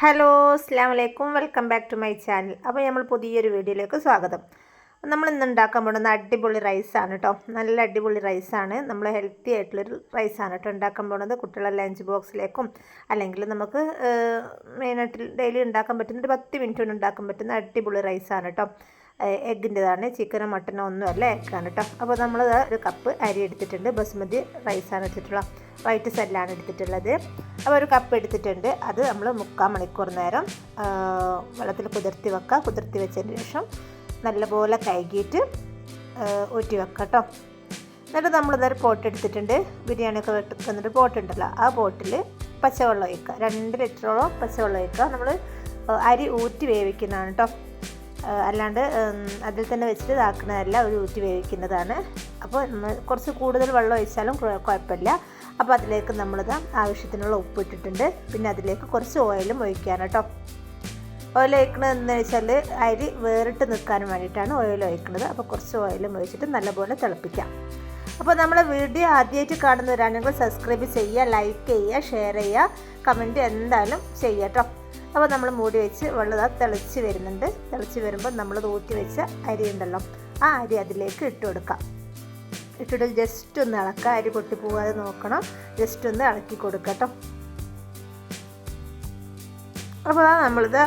Hello അസ്സലാമു അലൈക്കും welcome back to my channel. അപ്പോൾ നമ്മൾ പുതിയൊരു വീഡിയോയിലേക്ക് സ്വാഗതം. നമ്മൾ ഇന്ന് ഉണ്ടാക്കാൻ പോകുന്നത് അടിപൊളി റൈസാണ് കേട്ടോ. നല്ല അടിപൊളി റൈസാണ്. നമ്മൾ ഹെൽത്തി ആയിട്ടുള്ളൊരു റൈസാണ് കേട്ടോ ഉണ്ടാക്കാൻ പോകുന്നത്. കുട്ടികളുടെ ലഞ്ച് ബോക്സിലേക്കും അല്ലെങ്കിൽ നമുക്ക് മെയിനായിട്ട് ഡെയിലി ഉണ്ടാക്കാൻ പറ്റുന്ന ഒരു 10 മിനിറ്റ് കൊണ്ട് ഉണ്ടാക്കാൻ പറ്റുന്ന അടിപൊളി റൈസാണ് കേട്ടോ. എഗ്ഗിൻ്റെതാണ്, ചിക്കനോ മട്ടനോ ഒന്നും അല്ല, എഗ്ഗാണ് കേട്ടോ. അപ്പോൾ നമ്മൾ ഒരു കപ്പ് അരി എടുത്തിട്ടുണ്ട്. ബസുമതി റൈസാണ് എടുത്തിട്ടുള്ളത്, വൈറ്റ് സെല്ലാണ് എടുത്തിട്ടുള്ളത്. അപ്പോൾ ഒരു കപ്പ് എടുത്തിട്ടുണ്ട്. അത് നമ്മൾ 3/4 മണിക്കൂർ നേരം വെള്ളത്തിൽ കുതിർത്തി വെക്കുക. കുതിർത്തി വെച്ചതിന് ശേഷം നല്ലപോലെ കഴുകിയിട്ട് ഊറ്റി വെക്കുക കേട്ടോ. എന്നിട്ട് നമ്മളിതൊരു പോട്ട് എടുത്തിട്ടുണ്ട്. ബിരിയാണിയൊക്കെ വെക്കുന്നൊരു പോട്ടുണ്ടല്ലോ, ആ പോട്ടിൽ പച്ചവെള്ളം ഒഴിക്കുക. 2 ലിറ്ററോളം പച്ചവെള്ളം ഒഴിക്കുക. നമ്മൾ അരി ഊറ്റി വേവിക്കുന്നതാണ് കേട്ടോ, അല്ലാണ്ട് അതിൽ തന്നെ വെച്ചിട്ട് ഇതാക്കുന്നതല്ല, ഒരു ഊറ്റി വേവിക്കുന്നതാണ്. അപ്പോൾ കുറച്ച് കൂടുതൽ വെള്ളം ഒഴിച്ചാലും കുഴപ്പമില്ല. അപ്പോൾ അതിലേക്ക് നമ്മളിത് ആവശ്യത്തിനുള്ള ഉപ്പ് ഇട്ടിട്ടുണ്ട്. പിന്നെ അതിലേക്ക് കുറച്ച് ഓയിലും ഒഴിക്കുകയാണ് കേട്ടോ. ഓയിൽ ഒഴിക്കുന്നത് എന്ന് വെച്ചാൽ അരി വേറിട്ട് നിൽക്കാൻ വേണ്ടിയിട്ടാണ് ഓയിൽ ഒഴിക്കുന്നത്. അപ്പോൾ കുറച്ച് ഓയിലും ഒഴിച്ചിട്ട് നല്ലപോലെ തിളപ്പിക്കാം. അപ്പോൾ നമ്മളെ വീഡിയോ ആദ്യമായിട്ട് കാണുന്നവരാണെങ്കിൽ സബ്സ്ക്രൈബ് ചെയ്യുക, ലൈക്ക് ചെയ്യുക, ഷെയർ ചെയ്യുക, കമൻറ്റ് എന്തായാലും ചെയ്യുക കേട്ടോ. അപ്പോൾ നമ്മൾ മൂടി വെച്ച് വെള്ളം തിളച്ച് വരുന്നുണ്ട്. തിളച്ച് വരുമ്പോൾ നമ്മൾ ഊറ്റി വെച്ച അരി ഉണ്ടല്ലോ, ആ അരി അതിലേക്ക് ഇട്ട് കൊടുക്കാം. ഇട്ടിട്ട് ജസ്റ്റ് ഒന്ന് ഇളക്കുക. അരി പൊട്ടിപ്പോകാതെ നോക്കണം, ജസ്റ്റ് ഒന്ന് ഇളക്കി കൊടുക്കുക കേട്ടോ. അപ്പോൾ നമ്മളിത്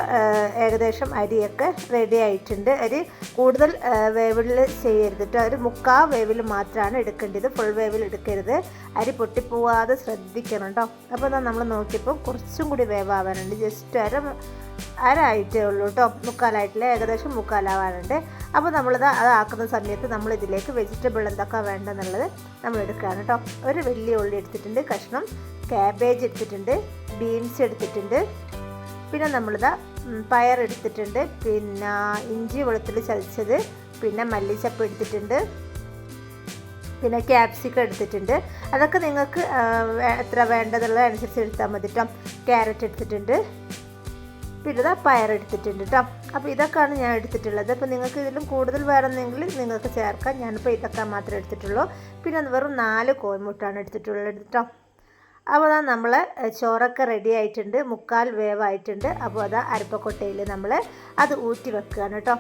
ഏകദേശം അരിയൊക്കെ റെഡി ആയിട്ടുണ്ട്. അരി കൂടുതൽ വേവിൽ ചെയ്യരുത് കേട്ടോ. ഒരു 3/4 വേവിൽ മാത്രമാണ് എടുക്കേണ്ടത്, ഫുൾ വേവിൽ എടുക്കരുത്. അരി പൊട്ടിപ്പോവാതെ ശ്രദ്ധിക്കണം കേട്ടോ. അപ്പോൾ നമ്മൾ നോക്കിയപ്പോൾ കുറച്ചും കൂടി വേവാവാനുണ്ട്. ജസ്റ്റ് അര ആയിട്ടേ ഉള്ളൂ കേട്ടോ, 3/4 ആയിട്ടില്ല, ഏകദേശം 3/4 ആവാനുണ്ട്. അപ്പോൾ നമ്മളിത് അതാക്കുന്ന സമയത്ത് നമ്മളിതിലേക്ക് വെജിറ്റബിൾ എന്തൊക്കെ വേണ്ടെന്നുള്ളത് നമ്മൾ എടുക്കുകയാണ് കേട്ടോ. ഒരു വലിയ ഉള്ളി എടുത്തിട്ടുണ്ട്, കഷ്ണം ക്യാബേജ് എടുത്തിട്ടുണ്ട്, ബീൻസ് എടുത്തിട്ടുണ്ട്, പിന്നെ നമ്മളിതാ പയർ എടുത്തിട്ടുണ്ട്, പിന്നെ ഇഞ്ചി വെളുത്തുള്ളി ചതച്ചത്, പിന്നെ മല്ലിച്ചപ്പ് എടുത്തിട്ടുണ്ട്, പിന്നെ ക്യാപ്സിക്കം എടുത്തിട്ടുണ്ട്. അതൊക്കെ നിങ്ങൾക്ക് എത്ര വേണ്ടതുള്ളത് അനുസരിച്ച് എടുത്താൽ മതി കേട്ടോ. ക്യാരറ്റ് എടുത്തിട്ടുണ്ട്, പിന്നെ ഇതാ പയർ എടുത്തിട്ടുണ്ട് കേട്ടോ. അപ്പോൾ ഇതൊക്കെയാണ് ഞാൻ എടുത്തിട്ടുള്ളത്. അപ്പോൾ നിങ്ങൾക്ക് ഇതിലും കൂടുതൽ വേണമെന്നെങ്കിൽ നിങ്ങൾക്ക് ചേർക്കാം. ഞാനിപ്പോൾ ഇതൊക്കെ മാത്രമേ എടുത്തിട്ടുള്ളൂ. പിന്നെ വെറും 4 കോഴിമുട്ടാണ് എടുത്തിട്ടുള്ളത് കേട്ടോ. അപ്പോൾ അതാ നമ്മൾ ചോറൊക്കെ റെഡി ആയിട്ടുണ്ട്, 3/4 വേവായിട്ടുണ്ട്. അപ്പോൾ അതാ അരപ്പക്കൊട്ടയിൽ നമ്മൾ അത് ഊറ്റി വെക്കുകയാണ് കേട്ടോ.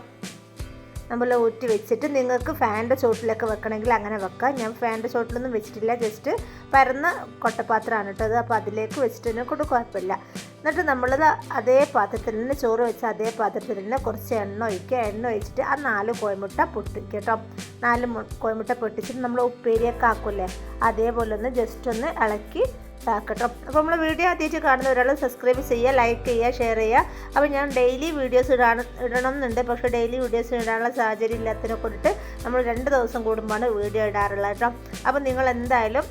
നമ്മൾ ഊറ്റി വെച്ചിട്ട് നിങ്ങൾക്ക് ഫാനിൻ്റെ ചോട്ടിലൊക്കെ വെക്കണമെങ്കിൽ അങ്ങനെ വെക്കാം. ഞാൻ ഫാനിൻ്റെ ചോട്ടിലൊന്നും വെച്ചിട്ടില്ല, ജസ്റ്റ് പരന്ന കൊട്ടപ്പാത്രമാണ് കേട്ടോ അത്. അപ്പോൾ അതിലേക്ക് വെച്ചിട്ട് കൊണ്ട് കുഴപ്പമില്ല. എന്നിട്ട് നമ്മളത് അതേ പാത്രത്തിൽ തന്നെ ചോറ് വെച്ച അതേ പാത്രത്തിൽ തന്നെ കുറച്ച് എണ്ണ ഒഴിക്കുക. എണ്ണ ഒഴിച്ചിട്ട് ആ 4 കോഴിമുട്ട പൊട്ടിക്കുക കേട്ടോ. 4 കോഴിമുട്ട പൊട്ടിച്ചിട്ട് നമ്മൾ ഉപ്പേരിയൊക്കെ ആക്കില്ലേ, അതേപോലെ ഒന്ന് ജസ്റ്റ് ഒന്ന് ഇളക്കി ഇതാക്കട്ടോ. അപ്പോൾ നമ്മൾ വീഡിയോ ആദ്യമായിട്ട് കാണുന്ന ഒരാൾ സബ്സ്ക്രൈബ് ചെയ്യുക, ലൈക്ക് ചെയ്യുക, ഷെയർ ചെയ്യുക. അപ്പോൾ ഞാൻ ഡെയിലി വീഡിയോസ് ഇടണം എന്നുണ്ട്, പക്ഷേ ഡെയിലി വീഡിയോസ് ഇടാനുള്ള സാഹചര്യം ഇല്ലാത്തതിനെ കൊണ്ടിട്ട് നമ്മൾ 2 ദിവസം കൂടുമ്പോഴാണ് വീഡിയോ ഇടാറുള്ളത് കേട്ടോ. അപ്പോൾ നിങ്ങൾ എന്തായാലും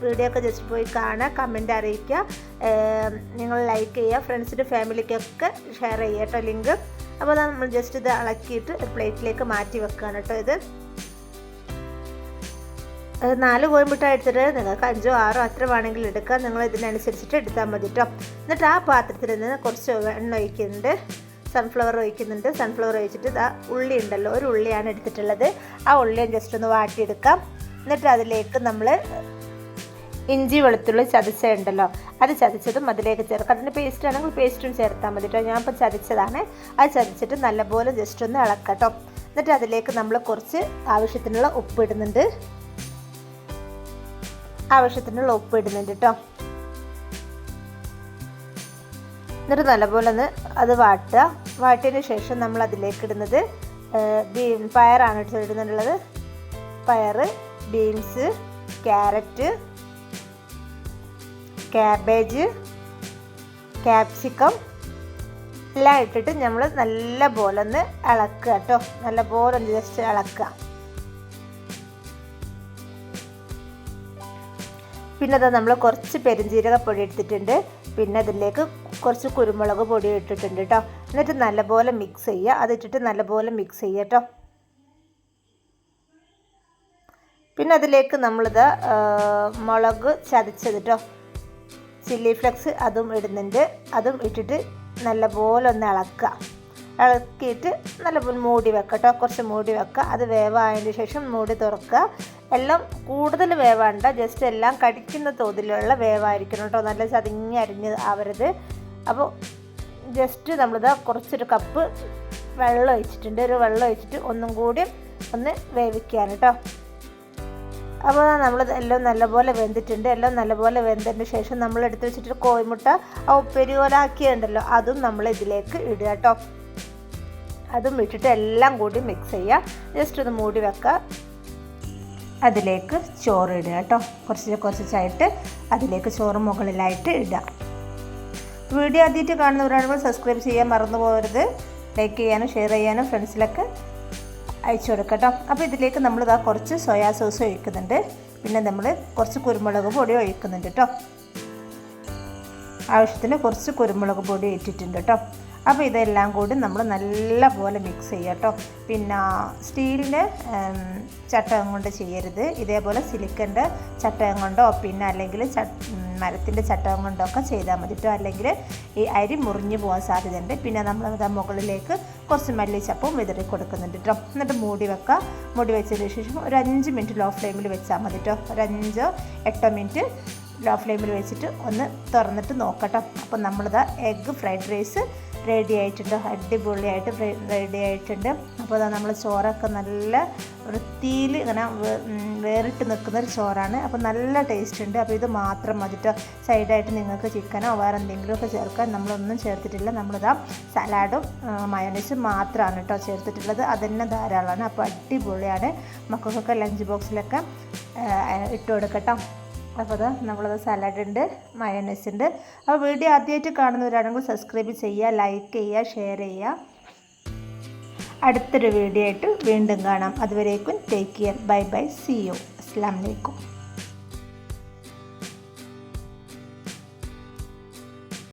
വീഡിയോ ഒക്കെ ജസ്റ്റ് പോയി കാണുക, കമൻറ്റ് അറിയിക്കുക, നിങ്ങൾ ലൈക്ക് ചെയ്യുക, ഫ്രണ്ട്സിൻ്റെ ഫാമിലിക്കൊക്കെ ഷെയർ ചെയ്യുക കേട്ടോ ലിങ്ക്. അപ്പോൾ അതാണ് നമ്മൾ ജസ്റ്റ് ഇത് ഇളക്കിയിട്ട് പ്ലേറ്റിലേക്ക് മാറ്റി വെക്കുകയാണ് കേട്ടോ. ഇത് 4 കോഴിമുട്ട എടുത്തിട്ട് നിങ്ങൾക്ക് 5ഓ 6ഓ അത്ര വേണമെങ്കിൽ എടുക്കാം. നിങ്ങൾ ഇതിനനുസരിച്ചിട്ട് എടുത്താൽ മതി കേട്ടോ. എന്നിട്ട് ആ പാത്രത്തിൽ നിന്ന് കുറച്ച് എണ്ണ ഒഴിക്കുന്നുണ്ട്, സൺഫ്ലവർ ഒഴിക്കുന്നുണ്ട്. സൺഫ്ലവർ ഒഴിച്ചിട്ട് ഇതാ ഉള്ളി ഉണ്ടല്ലോ, ഒരു ഉള്ളിയാണ് എടുത്തിട്ടുള്ളത്. ആ ഉള്ളിയും ജസ്റ്റ് ഒന്ന് വാട്ടിയെടുക്കാം. എന്നിട്ട് അതിലേക്ക് നമ്മൾ ഇഞ്ചി വെളുത്തുള്ളി ചതച്ചുണ്ടല്ലോ, അത് ചതച്ചതും അതിലേക്ക് ചേർക്കാം. അതിൻ്റെ പേസ്റ്റ് ആണെങ്കിൽ പേസ്റ്റും ചേർത്താൽ മതി കേട്ടോ. ഞാൻ ഇപ്പോൾ ചതച്ചതാണ്. അത് ചതച്ചിട്ട് നല്ലപോലെ ജസ്റ്റ് ഒന്ന് ഇളക്കാം കേട്ടോ. എന്നിട്ട് അതിലേക്ക് നമ്മൾ കുറച്ച് ആവശ്യത്തിനുള്ള ഉപ്പ് ഇടുന്നുണ്ട് കേട്ടോ. എന്നിട്ട് നല്ലപോലെ ഒന്ന് അത് വാട്ടുക. വാട്ടിയതിന് ശേഷം നമ്മൾ അതിലേക്ക് ഇടുന്നത് പയറാണ് ഇടുന്നുള്ളത്. പയർ, ബീൻസ്, ക്യാരറ്റ്, ക്യാബേജ്, ക്യാപ്സിക്കം എല്ലാം ഇട്ടിട്ട് നമ്മൾ നല്ലപോലെ ഒന്ന് ഇളക്കുക കേട്ടോ. നല്ലപോലെ ഒന്ന് ജസ്റ്റ് ഇളക്കുക. പിന്നെ അത് നമ്മൾ കുറച്ച് പെരുംജീരകപ്പൊടി എടുത്തിട്ടുണ്ട്, പിന്നെ അതിലേക്ക് കുറച്ച് കുരുമുളക് പൊടി ഇട്ടിട്ടുണ്ട് കേട്ടോ. എന്നിട്ട് നല്ലപോലെ മിക്സ് ചെയ്യുക. അതിട്ടിട്ട് നല്ലപോലെ മിക്സ് ചെയ്യുക കേട്ടോ. പിന്നെ അതിലേക്ക് നമ്മളിത് മുളക് ചതച്ചത് കേട്ടോ, ചില്ലി ഫ്ലെക്സ് അതും ഇടുന്നുണ്ട്. അതും ഇട്ടിട്ട് നല്ലപോലെ ഒന്ന് ഇളക്കുക. ഇളക്കിയിട്ട് നല്ലപോലെ മൂടി വെക്കുക കേട്ടോ. കുറച്ച് മൂടി വെക്കുക. അത് വേവായതിന് ശേഷം മൂടി തുറക്കുക. എല്ലാം കൂടുതൽ വേവേണ്ട, ജസ്റ്റ് എല്ലാം കടിക്കുന്ന തോതിലുള്ള വേവായിരിക്കണം കേട്ടോ. നല്ല ചതിങ്ങി അരിഞ്ഞ് ആവരുത്. അപ്പോൾ ജസ്റ്റ് നമ്മളിതാ കുറച്ചൊരു കപ്പ് വെള്ളം ഒഴിച്ചിട്ടുണ്ട്. ഒരു വെള്ളം ഒഴിച്ചിട്ട് ഒന്നും കൂടി ഒന്ന് വേവിക്കുകയാണ് കേട്ടോ. അപ്പോൾ നമ്മൾ എല്ലാം നല്ലപോലെ വെന്തിട്ടുണ്ട്. എല്ലാം നല്ലപോലെ വെന്തതിന് ശേഷം നമ്മൾ എടുത്ത് വെച്ചിട്ട് കോഴിമുട്ട ആ ഉപ്പേരി പോലെ ആക്കിയുണ്ടല്ലോ, അതും നമ്മൾ ഇതിലേക്ക് ഇടുക കേട്ടോ. അതും ഇട്ടിട്ട് എല്ലാം കൂടി മിക്സ് ചെയ്യുക. ജസ്റ്റ് ഒന്ന് മൂടി വെക്കുക. അതിലേക്ക് ചോറ് ഇടുക കേട്ടോ. കുറച്ചായിട്ട് അതിലേക്ക് ചോറ് മുകളിലായിട്ട് ഇടുക. വീഡിയോ ആദ്യമായിട്ട് കാണുന്നവരാണെങ്കിൽ സബ്സ്ക്രൈബ് ചെയ്യാൻ മറന്നു പോകരുത്. ലൈക്ക് ചെയ്യാനും ഷെയർ ചെയ്യാനും ഫ്രണ്ട്സിലൊക്കെ അയച്ചു കൊടുക്കാം കേട്ടോ. അപ്പോൾ ഇതിലേക്ക് നമ്മളിതാ കുറച്ച് സോയാ സോസ് ഒഴിക്കുന്നുണ്ട്. പിന്നെ നമ്മൾ കുറച്ച് കുരുമുളക് പൊടി ഒഴിക്കുന്നുണ്ട് കേട്ടോ. ആവശ്യത്തിന് കുറച്ച് കുരുമുളക് പൊടി ഇട്ടിട്ടുണ്ട് കേട്ടോ. അപ്പോൾ ഇതെല്ലാം കൂടി നമ്മൾ നല്ല പോലെ മിക്സ് ചെയ്യുക കേട്ടോ. പിന്നെ സ്റ്റീലിൻ്റെ ചട്ടകം കൊണ്ട് ചെയ്യരുത്. ഇതേപോലെ സിലിക്കൻ്റെ ചട്ടകം കൊണ്ടോ പിന്നെ അല്ലെങ്കിൽ മരത്തിൻ്റെ ചട്ടകം കൊണ്ടോ ഒക്കെ ചെയ്താൽ മതി കേട്ടോ. അല്ലെങ്കിൽ ഈ അരി മുറിഞ്ഞു പോകാൻ സാധ്യതയുണ്ട്. പിന്നെ നമ്മൾ മുകളിലേക്ക് കുറച്ച് മല്ലിച്ചപ്പവും വിതറി കൊടുക്കുന്നുണ്ട് കേട്ടോ. എന്നിട്ട് മൂടി വെക്കുക. മൂടി വെച്ചതിന് ശേഷം ഒരു 5 മിനിറ്റ് ലോ ഫ്ലെയിമിൽ വെച്ചാൽ മതി കേട്ടോ. ഒരു 5-8 മിനിറ്റ് ലോ ഫ്ലെയിമിൽ വെച്ചിട്ട് ഒന്ന് തുറന്നിട്ട് നോക്കട്ടോ. അപ്പോൾ നമ്മളിതാ എഗ്ഗ് ഫ്രൈഡ് റൈസ് റെഡി ആയിട്ടുണ്ട്. അടിപൊളിയായിട്ട് റെഡി ആയിട്ടുണ്ട്. അപ്പോൾ അതാ നമ്മൾ ചോറൊക്കെ നല്ല വൃത്തിയിൽ ഇങ്ങനെ വേറിട്ട് നിൽക്കുന്നൊരു ചോറാണ്. അപ്പോൾ നല്ല ടേസ്റ്റ് ഉണ്ട്. അപ്പോൾ ഇത് മാത്രം മതി കേട്ടോ. സൈഡായിട്ട് നിങ്ങൾക്ക് ചിക്കനോ വേറെ എന്തെങ്കിലുമൊക്കെ ചേർക്കാൻ നമ്മളൊന്നും ചേർത്തിട്ടില്ല. നമ്മളിതാ സലാഡും മയോണൈസും മാത്രമാണ് കേട്ടോ ചേർത്തിട്ടുള്ളത്. അതുതന്നെ ധാരാളമാണ്. അപ്പോൾ അടിപൊളിയാണ്. മക്കൾക്കൊക്കെ ലഞ്ച് ബോക്സിലൊക്കെ ഇട്ട് കൊടുക്കട്ടോ. അപ്പോൾ അത് നമ്മളത് സലാഡ് ഉണ്ട്, മയോണൈസ് ഉണ്ട്. അപ്പോൾ വീഡിയോ ആദ്യമായിട്ട് കാണുന്നവരാണെങ്കിൽ സബ്സ്ക്രൈബ് ചെയ്യുക, ലൈക്ക് ചെയ്യുക, ഷെയർ ചെയ്യുക. അടുത്തൊരു വീഡിയോ ആയിട്ട് വീണ്ടും കാണാം. അതുവരേക്കും take care. Bye bye. See you. അസ്സലാമു അലൈക്കും.